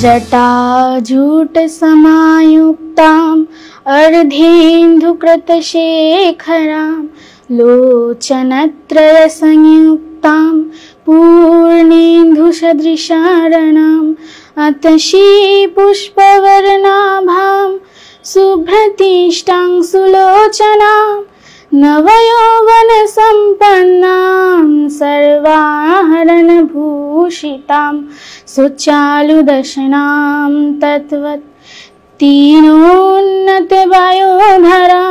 जटाजूट समायुक्ताम् अर्धेन्दुकृतशेखरां लोचनत्रय संयुक्तां पूर्णेन्दुसदृशारणाम् अतशी पुष्पवर्णाभां शुभ्रतीष्टां सुलोचनां नवयौवनसम्पन्नां सर्वाभरणभूषितां सुचालुदशनां तद्वत् तीनोन्नतवयोधरा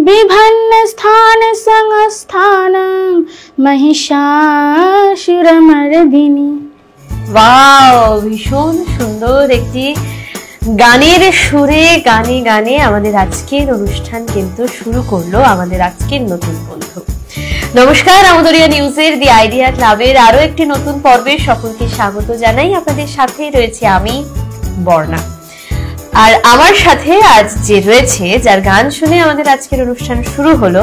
बिभन्नस्थानसंस्थानं महिषासुरमर्दिनी। ওয়াও, ভীষণ সুন্দর একটি গানের সুরে গানে গানে আমাদের আজকের অনুষ্ঠান কিন্তু শুরু করলো আমাদের আজকের নতুন বন্ধু। নমস্কার, আমদরিয়া নিউজের দি আইডিয়া ক্লাবের আরো একটি নতুন পর্বে সকলকে স্বাগত জানাই। আপনাদের সাথে রয়েছে আমি বর্ণা, আর আমার সাথে আজ যে রয়েছে, যার গান শুনে আমাদের আজকের অনুষ্ঠান শুরু হলো,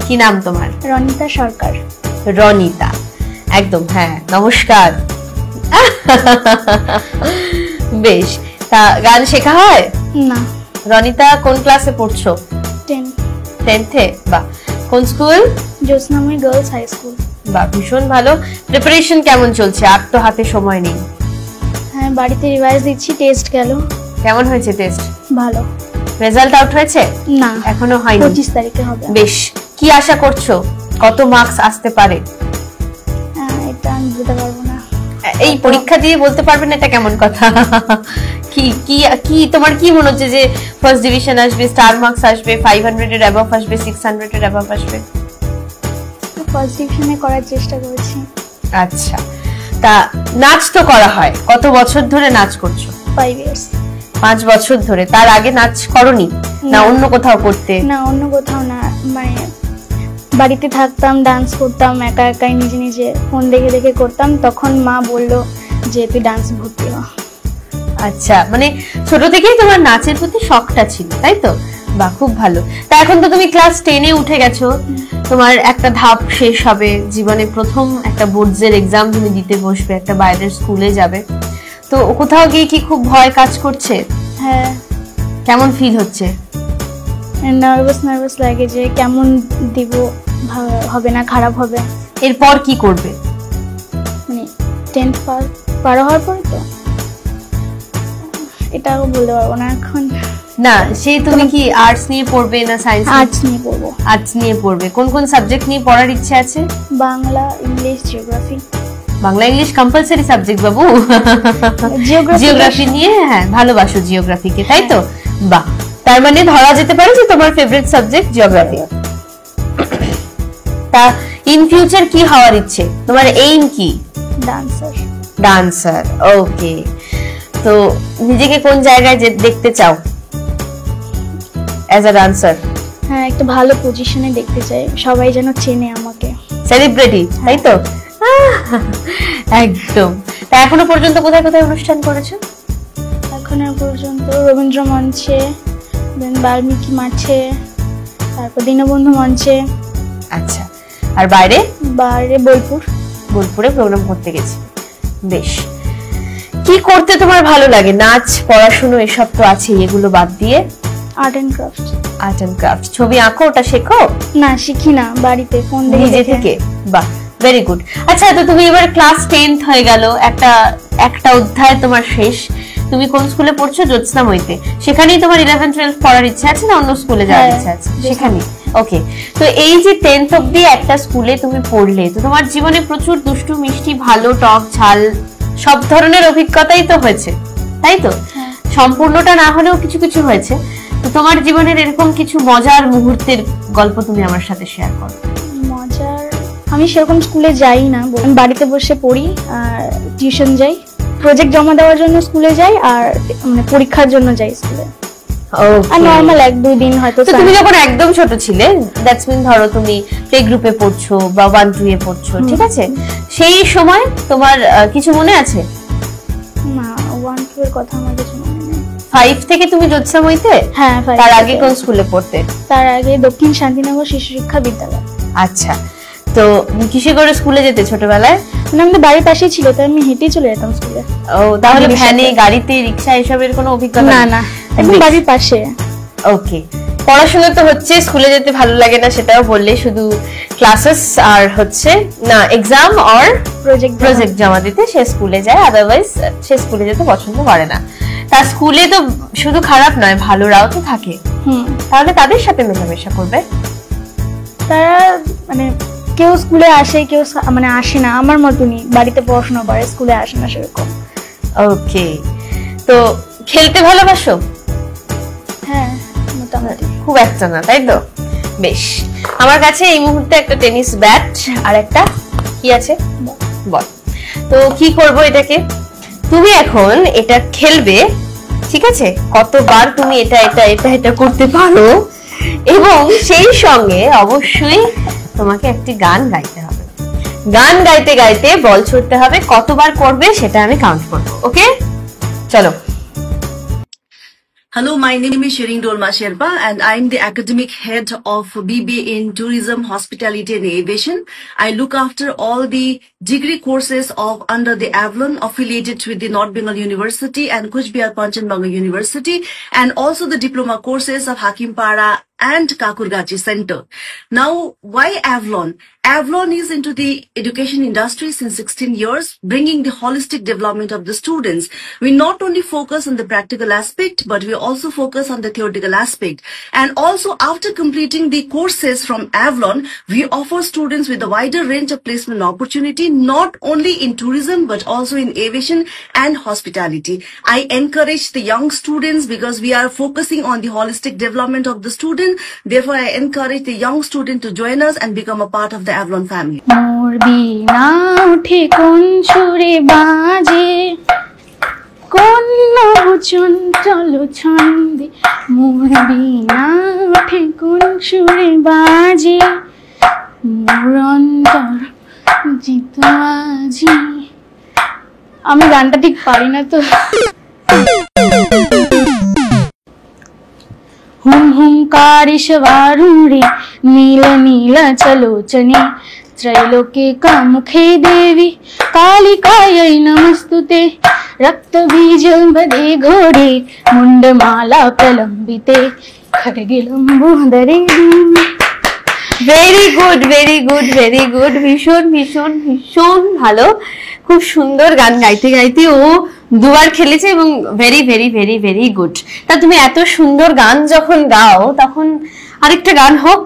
কি নাম তোমার? রনিতা সরকার। রনিতা, একদম, হ্যাঁ, নমস্কার। বেশ, তা গান শেখা হয় না। রনিতা কোন ক্লাসে পড়ছো? 10th-এ। বাহ, কোন school? Jyotsnamoyee girls high school. বাহ, ভীষণ ভালো। প্রিপারেশন কেমন চলছে? আর তো হাতে সময় নেই। হ্যাঁ, বাড়িতে রিভাইজ দিচ্ছি। টেস্ট গেল। কেমন হয়েছে টেস্ট? ভালো। রেজাল্ট আউট হয়েছে? না, এখনো হয়নি। 25 তারিখে হবে। বেশ, কি আশা করছো? কত মার্কস আসতে পারে? এটা আমি বলতে পারবো না। এই পরীক্ষা দিয়ে বলতে পারবে না, এটা কেমন কথা? কি কি কি তোমার কি মনে হচ্ছে যে ফার্স্ট ডিভিশন আসবে, স্টার মার্কস আসবে, 500 এর অ্যাবভ আসবে, 600 এর অ্যাবভ আসবে? ফার্স্ট ডিভিশনে করার চেষ্টা করছি। আচ্ছা, তা নাচ তো করা হয়, কত বছর ধরে নাচ করছো? 5 ইয়ার্স। 5 বছর ধরে। তার আগে নাচ করনি না অন্য কোথাও করতে? না, অন্য কোথাও না, মানে বাড়িতে থাকতাম, ডান্স করতাম একা একাই, নিজে নিজে ফোন দেখে দেখে করতাম। তখন মা বলল যে তুই ডান্স ভর্তি হ। আচ্ছা, মানে ছোট থেকেই তোমার নাচের প্রতি শখটা ছিল, তাই তো? বাহ, খুব ভালো। তা এখন তো তুমি ক্লাস 10-এ উঠে গেছো, তোমার একটা ধাপ শেষ হবে, জীবনে প্রথম একটা বোর্ডসের এক্সাম তুমি দিতে বসবে, একটা বাইরের স্কুলে যাবে। তো কোথাও গিয়ে কি খুব ভয় কাজ করছে? হ্যাঁ। কেমন ফিল হচ্ছে? নার্ভাস লাগে যে কেমন দিব, হবে না, খারাপ হবে। এরপর কি করবে? মানে 10th পার হওয়ার পরে তো এটাও বলতে পারবো না এখন। না, সেই তুমি কি আর্টস নিয়ে পড়বে না সায়েন্স? আর্টস নিয়ে পড়বো। আর্টস নিয়ে পড়বে। কোন কোন সাবজেক্ট নিয়ে পড়ার ইচ্ছে আছে? Bangla, English, geography. Bangla English compulsory subject বাবু। জিওগ্রাফি নিয়ে, হ্যাঁ, ভালোবাসো জিওগ্রাফিকে, তাই তো? বাহ, তার মানে ধরা যেতে পারে যে তোমার ফেভারিট সাবজেক্ট জিওগ্রাফি। তা ইন ফিউচার কি হওয়ার ইচ্ছে? তোমার এইম কি? ডান্সার। ডান্সার, ওকে। তো নিজেকে কোন জায়গায় দেখতে চাও অ্যাজ আ ডান্সার? হ্যাঁ, একটা ভালো পজিশনে দেখতে চাই, সবাই যেন চেনে আমাকে। সেলিব্রিটি, তাই তো? একদম। তা এখনো পর্যন্ত কোথায় কোথায় অনুষ্ঠান করেছো? এখনো পর্যন্ত রবীন্দ্র মঞ্চে, বাল্মীকি মাঠে, তারপর দীনবন্ধু মঞ্চে। আচ্ছা, আর বাইরে? বাইরে বোলপুরে প্রোগ্রাম করতে গেছি। বেশ, কি করতে তোমার ভালো লাগে? নাচ, পড়াশোনা এসব তো আছে, এগুলো বাদ দিয়ে? Art and craft. Art and craft. ছবি আঁকো, ওটা শেখো? না, শিখি না, বাড়িতে ফোন দেখে নিজে থেকে। বাহ, ভেরি গুড। আচ্ছা, তো তুমি এবার ক্লাস 10th হয়ে গেল, একটা অধ্যায় তোমার শেষ। তুমি কোন স্কুলে পড়ছো? জ্যোৎস্নাময়ীতে। সেখানেই তোমার 11-12 পড়ার ইচ্ছা আছে না অন্য স্কুলে যাওয়ার ইচ্ছা আছে? সেখানেই। ওকে। তো এই যে 10th অবধি একটা স্কুলে তুমি পড়লে, তো তোমার জীবনে প্রচুর দুষ্টু মিষ্টি, ভালো, টক, ঝাল সব ধরনের অভিজ্ঞতাই তো হয়েছে, তাই তো? সম্পূর্ণটা না হলেও কিছু কিছু হয়েছে। তো তোমার জীবনের এরকম কিছু মজার মুহূর্তের গল্প তুমি আমার সাথে শেয়ার করো। মজার, আমি সেরকম স্কুলে যাই না, আমি বাড়িতে বসে পড়ি আর টিউশন যাই। প্রজেক্ট জমা দেওয়ার জন্য স্কুলে যাই, আর মানে পরীক্ষার জন্য যাই স্কুলে। আর নরমাল 1-2 দিন হয়তো। তুমি যখন একদম ছোট ছিলে, দ্যাটস মিন ধরো তুমি প্লে গ্রুপে পড়ছো বা 1-2 এ পড়ছো, ঠিক আছে? সেই সময় তোমার কিছু মনে আছে? না, 1-2 এর কথা আমার কিছু মনে নেই। 5 থেকে তুমি জ্যোৎস্নাময়ীতে? হ্যাঁ, 5। তার আগে কোন স্কুলে পড়তে? তার আগে দক্ষিণ শান্তিনগর শিশু শিক্ষা বিদ্যালয়। আচ্ছা, তো কিসে করে স্কুলে যেতে ছোটবেলায়? মানে আমাদের বাড়ির পাশেই ছিল, তাই আমি হেঁটেই চলে যেতাম স্কুলে। ও, তাহলে ভ্যানে, গাড়িতে, রিক্সা এসবের কোনো অভিজ্ঞতা? না না, একদম বাড়ির পাশে। ওকে, পড়াশোনা তো হচ্ছে, স্কুলে যেতে ভালো লাগে না সেটাও বললে, শুধু ক্লাসেস আর হচ্ছে না এক্সাম আর প্রজেক্ট জমা দিতে সে স্কুলে যায়, আদারওয়াইজ সে স্কুলে যেতে পছন্দ করে না। তার স্কুলে তো শুধু খারাপ নয়, ভালোরাও তো থাকে। তাহলে তাদের সাথে মেলামেশা করবে। তারা মানে কেউ স্কুলে আসে, কেউ মানে আসে না, আমার মতনই বাড়িতে পড়াশোনা করে, স্কুলে আসে না সেরকম। ওকে, তো খেলতে ভালোবাসো? হ্যাঁ মোটামুটি, খুব একটা না, তাই তো? বেশ, আমার কাছে এই মুহূর্তে একটা টেনিস ব্যাট আর একটা কি আছে, বল। তো কি করব এটাকে, তুমি এখন এটা খেলবে, ঠিক আছে? কতবার তুমি এটা এটা এটা এটা করতে পারো, এবং সেই সঙ্গে অবশ্যই তোমাকে একটি গান গাইতে হবে। গান গাইতে গাইতে বল ছুটতে হবে, কতবার করবে সেটা আমি কাউন্ট করবো। ওকে, চলো। Hello, my name is Shering Dolma Sherpa and I'm the academic head of BBA in Tourism, Hospitality and Aviation. I look after all the degree courses of under the Avalon affiliated with the North Bengal University and Kuch Bihar Panchanbanga University, and also the diploma courses of Hakimpara and Kakurgachi Center. Now, why Avalon? Avalon is into the education industry since 16 years, bringing the holistic development of the students. We not only focus on the practical aspect, but we also focus on the theoretical aspect. And also, after completing the courses from Avalon, we offer students with a wider range of placement opportunity, not only in tourism, but also in aviation and hospitality. I encourage the young students because we are focusing on the holistic development of the student. Therefore, I encourage the young student to join us and become a part of the Avalon family. মোর বিনা উঠে কোন সুরে বাজে, কোন নবচন চলো ছন্দে, মোর বিনা উঠে কোন সুরে বাজে, মোর অন্তর জিত আজি। আমি গানটা ঠিক পারি না তো। हुम हुंकारिशवारूढे नील नील चलोचने, त्रैलोक्ये का मुखे देवी कालिकायै नमस्तुते, रक्तबीजबधे घोड़े मुंडमाला प्रलंबिते, खड्गे लंबोदरे। Very good, very good, very good, ভীষণ ভীষণ ভীষণ ভালো। খুব সুন্দর গান গাইতে গাইতে ও দুবার খেলেছে এবং very very very very good. তা তুমি এত সুন্দর গান যখন গাও, তখন আরেকটা গান হোক,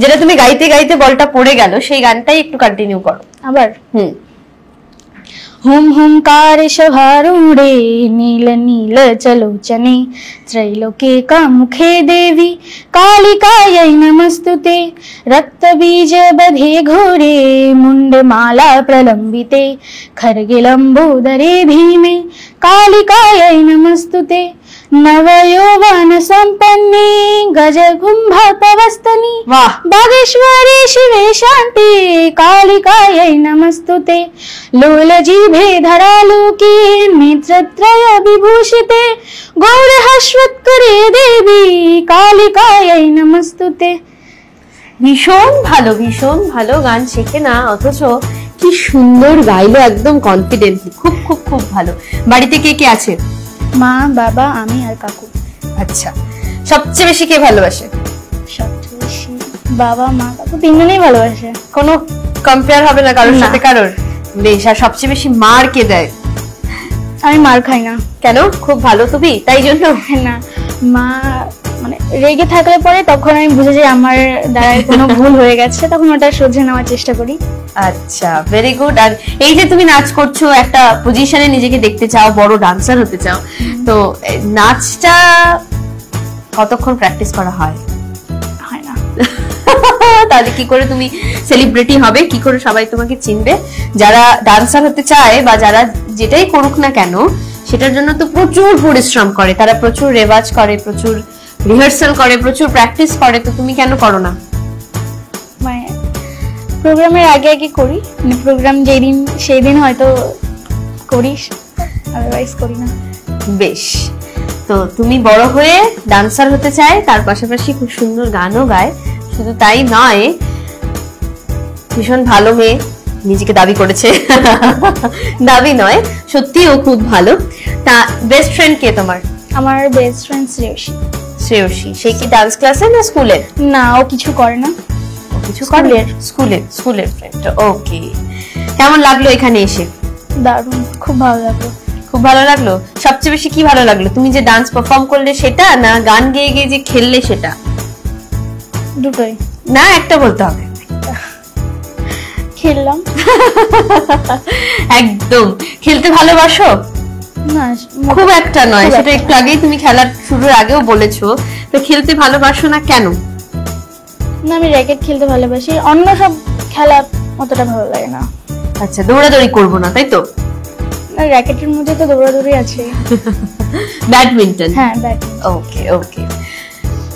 যেটা তুমি গাইতে গাইতে বলটা পড়ে গেল, সেই গানটাই একটু কন্টিনিউ করো আবার। हुम हुंकारिशवारूढे नील नील चलोचने, त्रैलोक्ये का मुखे देवी कालिकायै नमस्तुते, रक्तबीजबधे घोरे मुंडमाला प्रलंबिते, खड्गे लंबोदरे भीमे कालिकायै नमस्तुते, नवयौवन संपन्ने गजकुंभपवस्तनि, वाह, बागेश्वरी शिवे शांते कालिकायै नमस्तुते, लोलजिभे धरालोके नेत्रत्रय विभूषिते, गौरहस्वत्करे देवी कालिकायै नमस्तुते। ভীষণ ভালো, ভীষণ ভালো। গান শেখে না অথচ কি সুন্দর গাইলো, একদম কনফিডেন্টলি। খুব খুব খুব ভালো। বাড়িতে কে কে আছে? মা, বাবা, আমি আর কাকু। আচ্ছা, সবচেয়ে বেশি কে ভালোবাসে? সবচেয়ে বেশি বাবা, মা, কাকু তিনজনেই ভালোবাসে, কোনো কম্পেয়ার হবে না কারোর সাথে কারোর। বেশ, আর সবচেয়ে বেশি মার কে দেয়? আমি মার খাই না। কেন? খুব ভালো তুমি, তাই জন্য? না, মা মানে রেগে থাকলে পরে তখন আমি বুঝে যাই আমার দ্বারা কোনো ভুল হয়ে গেছে, তখন ওটা শুধরে নেওয়ার চেষ্টা করি। আচ্ছা, ভেরি গুড। আর এই যে তুমি নাচ করছো, একটা পজিশনে নিজেকে দেখতে চাও, বড় ডান্সার হতে চাও, তো নাচটা কতক্ষণ প্র্যাকটিস করা হয়? হয় না। তাহলে কি করে তুমি সেলিব্রিটি হবে, কি করে সবাই তোমাকে চিনবে? যারা ডান্সার হতে চায় বা যারা যেটাই করুক না কেন, সেটার জন্য তো প্রচুর পরিশ্রম করে, তারা প্রচুর রেওয়াজ করে, প্রচুর রিহার্সাল করে, প্রচুর প্র্যাকটিস করে। তো তুমি কেন করো না? মানে প্রোগ্রামের আগে আগে করি, মানে প্রোগ্রাম যেদিন সেই দিন হয়তো করি, আদারওয়াইজ করি না। বেশ, তো তুমি বড় হয়ে ডান্সার হতে চাই, তার পাশাপাশি খুব সুন্দর গানও গায়। শুধু তাই নয়, ভীষণ ভালো মেয়ে, নিজেকে দাবি করেছে। দাবি নয়, সত্যি ও খুব ভালো। তা বেস্ট ফ্রেন্ড কে তোমার? আমার বেস্ট ফ্রেন্ড শ্রেয়সী। শ্রেয়সী, সে কি ডান্স ক্লাসে না স্কুলের? না, ও কিছু করে না। কিছু করে? স্কুলের ফ্রেন্ড। ওকে, কেমন লাগলো এখানে এসে? দারুণ, খুব ভালো লাগলো। খুব ভালো লাগলো। সবচেয়ে বেশি কি ভালো লাগলো? তুমি যে ডান্স পারফর্ম করলে সেটা, না গান গেয়ে গেয়ে যে খেললে সেটা? দুটোই। না, একটা বলতে হবে। খেললাম। একদম। খেলতে ভালোবাসো? না, খুব একটা নয়, সেটা একটু আগেই তুমি খেলার শুরুর আগেও বলেছো। তো খেলতে ভালোবাসো না কেন? না, আমি র্যাকেট খেলতে ভালোবাসি, অন্য সব খেলা অতটা ভালো লাগে না। আচ্ছা, দৌড়াদৌড়ি করবো না তাই তো? না, র্যাকেটের মধ্যে তো দৌড়াদৌড়ি আছে। ব্যাডমিন্টন? হ্যাঁ, ব্যাডমিন্টন। ওকে ওকে,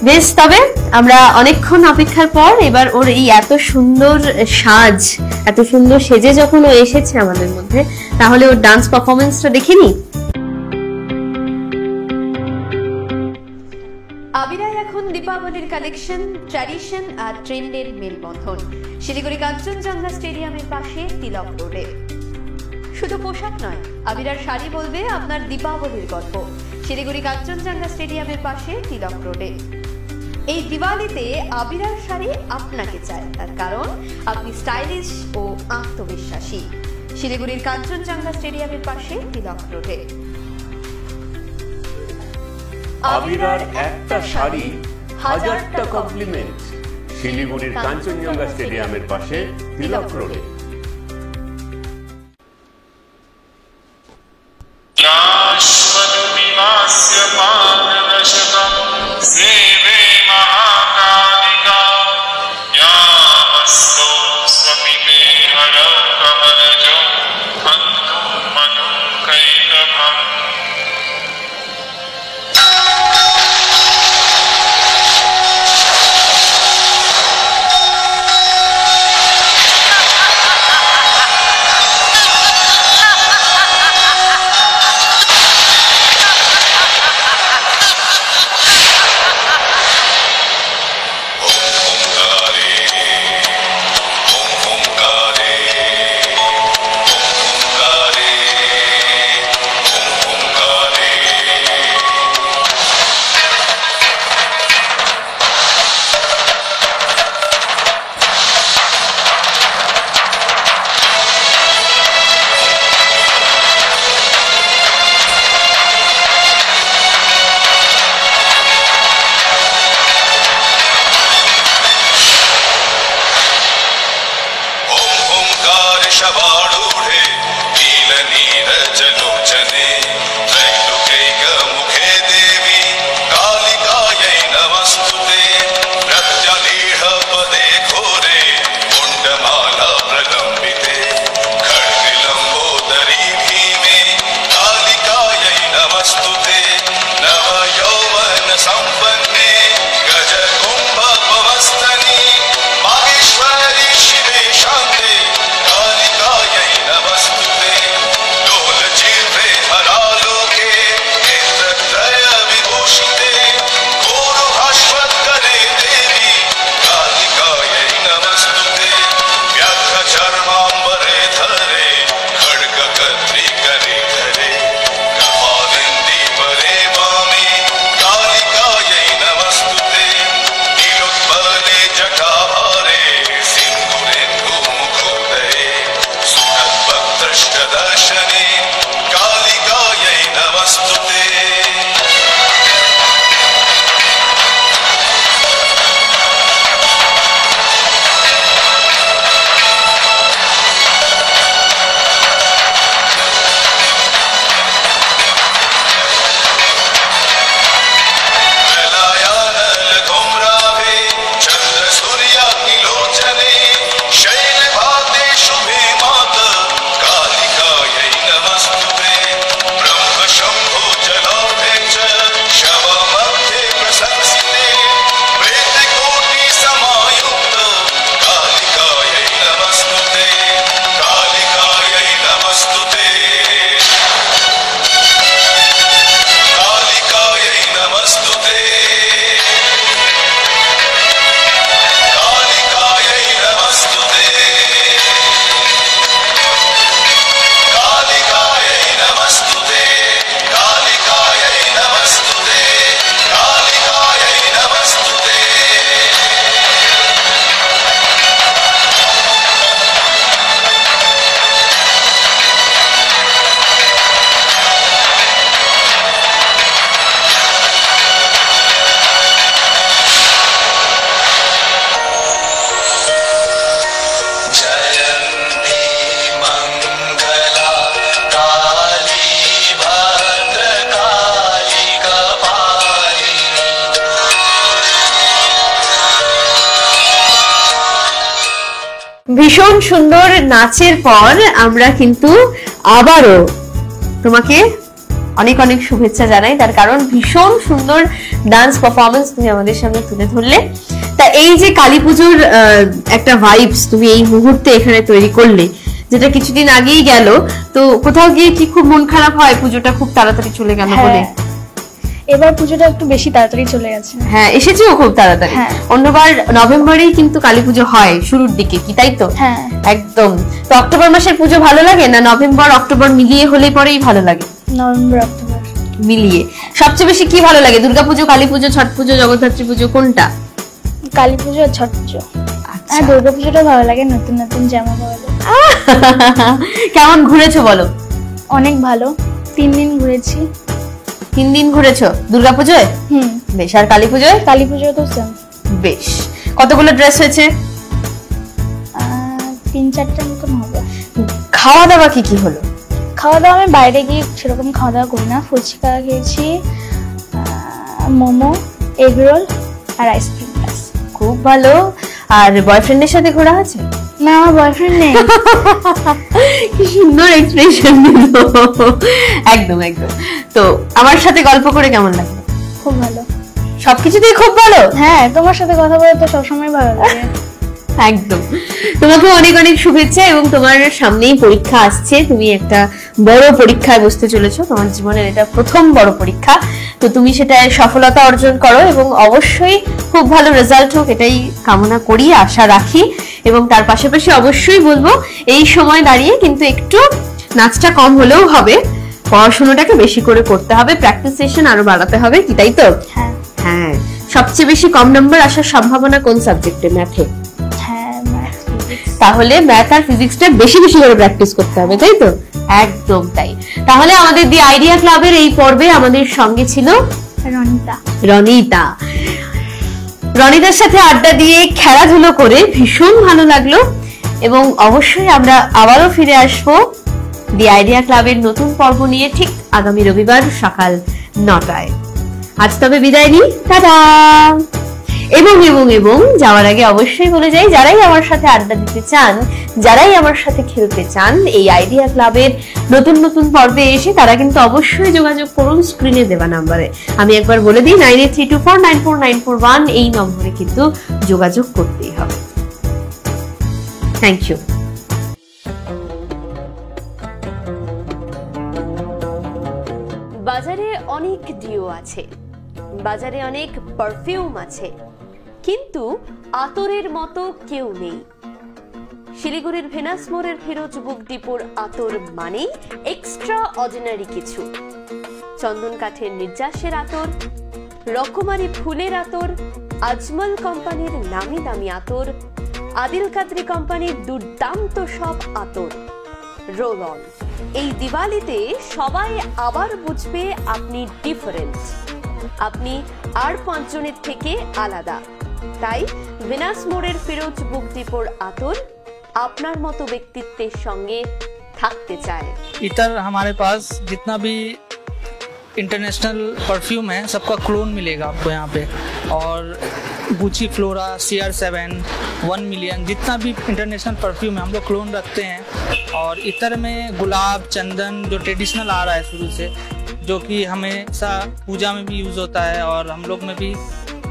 বেশ। তবে আমরা অনেকক্ষণ অপেক্ষার পর এবার ওর এই এত সুন্দর সাজ, এত সুন্দর সেজে যখন ও এসেছে আমাদের মধ্যে, তাহলে ওর ডান্স পারফরমেন্সটা দেখিনি। আবিরায় এখন দীপাবলির কালেকশন, ট্র্যাডিশন আর ট্রেন্ডের মেলবন্ধন। শিলিগুড়ি কাঞ্চনজঙ্ঘা স্টেডিয়ামের পাশে তিলক রোডে। শুধু পোশাক নয়, আবিরার শাড়ি বলবে আপনার দীপাবলির গল্প। শিলিগুড়ি কাঞ্চনজঙ্ঘা স্টেডিয়ামের পাশে তিলক রোডে। এই দিওয়ালিতে আবিরার শাড়ি আপনাকে চায়, তার কারণ আপনি স্টাইলিশ ও আত্মবিশ্বাসী। শিলিগুড়ির কাঞ্চনজঙ্ঘা স্টেডিয়ামের পাশে তিলক রোডে। আবিরার একটা শাড়ি, হাজারটা কমপ্লিমেন্ট। শিলিগুড়ির কাঞ্চনজঙ্ঘা স্টেডিয়ামের পাশে তিলক রোডে। Mageshwari Shive Shante Kalikaye ভীষণ সুন্দর নাচের পর আমরা কিন্তু আবারও তোমাকে অনেক অনেক শুভেচ্ছা জানাই, তার কারণ ভীষণ সুন্দর ডান্স পারফরমেন্স তুমি আমাদের সামনে তুলে ধরলে। তা এই যে কালীপুজোর একটা ভাইবস তুমি এই মুহূর্তে এখানে তৈরি করলে, যেটা কিছুদিন আগেই গেল, তো কোথাও গিয়ে কি খুব মন খারাপ হয় পুজোটা খুব তাড়াতাড়ি চলে গেল বলে? এবার পুজোটা একটু বেশি তাড়াতাড়ি চলে গেছে। হ্যাঁ, এসেছেও খুব তাড়াতাড়ি। অন্যবার নভেম্বরেই কিন্তু কালীপুজো হয় শুরুর দিকে, কি তাই তো? হ্যাঁ একদম। তো অক্টোবর মাসের পুজো ভালো লাগে না নভেম্বর অক্টোবর মিলিয়ে হলে পরেই ভালো লাগে? নভেম্বর অক্টোবর মিলিয়ে। সবচেয়ে বেশি কি ভালো লাগে, দুর্গাপুজো, কালীপুজো, ছট পুজো, জগদ্ধাত্রী পুজো, কোনটা? কালী পুজো আর ছট পুজো। আর দুর্গা পুজোটা ভালো লাগে, নতুন নতুন জামা পাওয়া যায়। কেমন ঘুরেছো বলো? অনেক ভালো, 3 দিন ঘুরেছি। 3 দিন ঘুরেছো দুর্গাপুজোয়? বেশ। আর কালীপুজোয়? কালীপুজো তো সেম। বেশ। কতগুলো ড্রেস হয়েছে? 3-4টার মতন হবে। খাওয়া দাওয়া কি কি হলো? খাওয়া দাওয়া আমি বাইরে গিয়ে সেরকম খাওয়া দাওয়া করি না। ফুচকা খেয়েছি, মোমো, এগ রোল আর আইসক্রিম। খুব ভালো। আর বয়ফ্রেন্ডের সাথে ঘোরা আছে? না, আমার বয়ফ্রেন্ড নেই। কি সুন্দর এক্সপ্রেশন দিল। একদম একদম। তো আমার সাথে গল্প করে কেমন লাগলো? খুব ভালো। সবকিছুতেই খুব ভালো? হ্যাঁ, তোমার সাথে কথা বলে তো সবসময় ভালো লাগে। একদম। তোমাকে অনেক অনেক শুভেচ্ছা, এবং তোমার সামনেই পরীক্ষা আসছে, তুমি একটা বড় পরীক্ষায় বসতে চলেছো, তোমার জীবনের এটা প্রথম বড় পরীক্ষা। তো তুমি সেটায় সফলতা অর্জন করো এবং অবশ্যই খুব ভালো রেজাল্ট হোক, এটাই কামনা করি, আশা রাখি। এবং তার পাশাপাশি অবশ্যই বলবো এই সময় দাঁড়িয়ে কিন্তু একটু নাচটা কম হলেও হবে, পড়াশোনাটাকে বেশি করে করতে হবে, প্র্যাকটিস সেশন আরো বাড়াতে হবে, কি তাই তো? হ্যাঁ। সবচেয়ে বেশি কম নাম্বার আসার সম্ভাবনা কোন সাবজেক্টে? ম্যাথে? তাহলে ম্যাথ আর ফিজিক্সটা বেশি বেশি করে প্র্যাকটিস করতে হবে, তাই তো? একদম তাই। তাহলে আমাদের দি আইডিয়া ক্লাবের এই পর্বে আমাদের সঙ্গে ছিল রনিতার সাথে আড্ডা দিয়ে খেলাধুলো করে ভীষণ ভালো লাগলো, এবং অবশ্যই আমরা আবারও ফিরে আসবো দি আইডিয়া ক্লাবের নতুন পর্ব নিয়ে ঠিক আগামী রবিবার সকাল 9টায়। আজ তবে বিদায় নিই, টাটা। এবং এবং এবং যাওয়ার আগে অবশ্যই বলে যাই, যারাই আমার সাথে আড্ডা দিতে চান, যারাই আমার সাথে খেলতে চান এই আইডিয়া ক্লাবের নতুন নতুন পর্বে এসে, তারা কিন্তু অবশ্যই যোগাযোগ করুন স্ক্রিনে দেওয়া নাম্বারে। আমি একবার বলে দিই, 9832494941 এই নম্বরে কিন্তু যোগাযোগ করতেই হবে। Thank you. বাজারে অনেক ডিও আছে, বাজারে অনেক পারফিউম আছে, কিন্তু আতরের মতো কেউ নেই। শিলিগুড়ির ভেনাস মোড়ের ফিরোজ বুক ডিপোর আতর মানেই এক্সট্রা অর্ডিনারি কিছু। চন্দন কাঠের নির্যাসের আতর, রকমারি ফুলের আতর, আজমল কোম্পানির নামি দামি আতর, আদিল কাদরি কোম্পানির দুর্দান্ত সব আতর। Roll on. এই দিওয়ালিতে সবাই আবার বুঝবে আপনি ডিফারেন্ট, আপনি আর 5 জনের থেকে আলাদা। তাই ভেনাস মোড়ের ফিরোজ বুক ডিপোর আতর আপনার মতো ব্যক্তিত্বের সঙ্গে থাকতে চায়। इतर हमारे पास जितना भी इंटरनेशनल परफ्यूम है सबका क्लोन मिलेगा आपको यहाँ पे, और गुची फ्लोरा, CR7, 1 मिलियन, जितना भी इंटरनेशनल परफ्यूम है हम लोग क्लोन रखते हैं। और इतर में गुलाब, चंदन जो ट्रेडिशनल आ रहा है शुरू से, जो कि हमेशा पूजा में भी यूज़ होता है, और हम लोग में भी,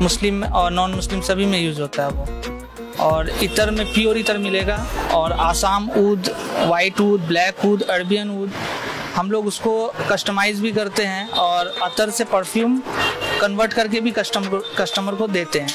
मुस्लिम और नॉन मुस्लिम सभी में यूज़ होता है वो। और इतर में प्योर इतर मिलेगा, और आसाम ऊद, वाइट ऊद, ब्लैक ऊद, अरबियन ऊद, हम लोग उसको कस्टमाइज भी करते हैं और अतर से परफ्यूम कन्वर्ट करके भी कस्टमर को देते हैं।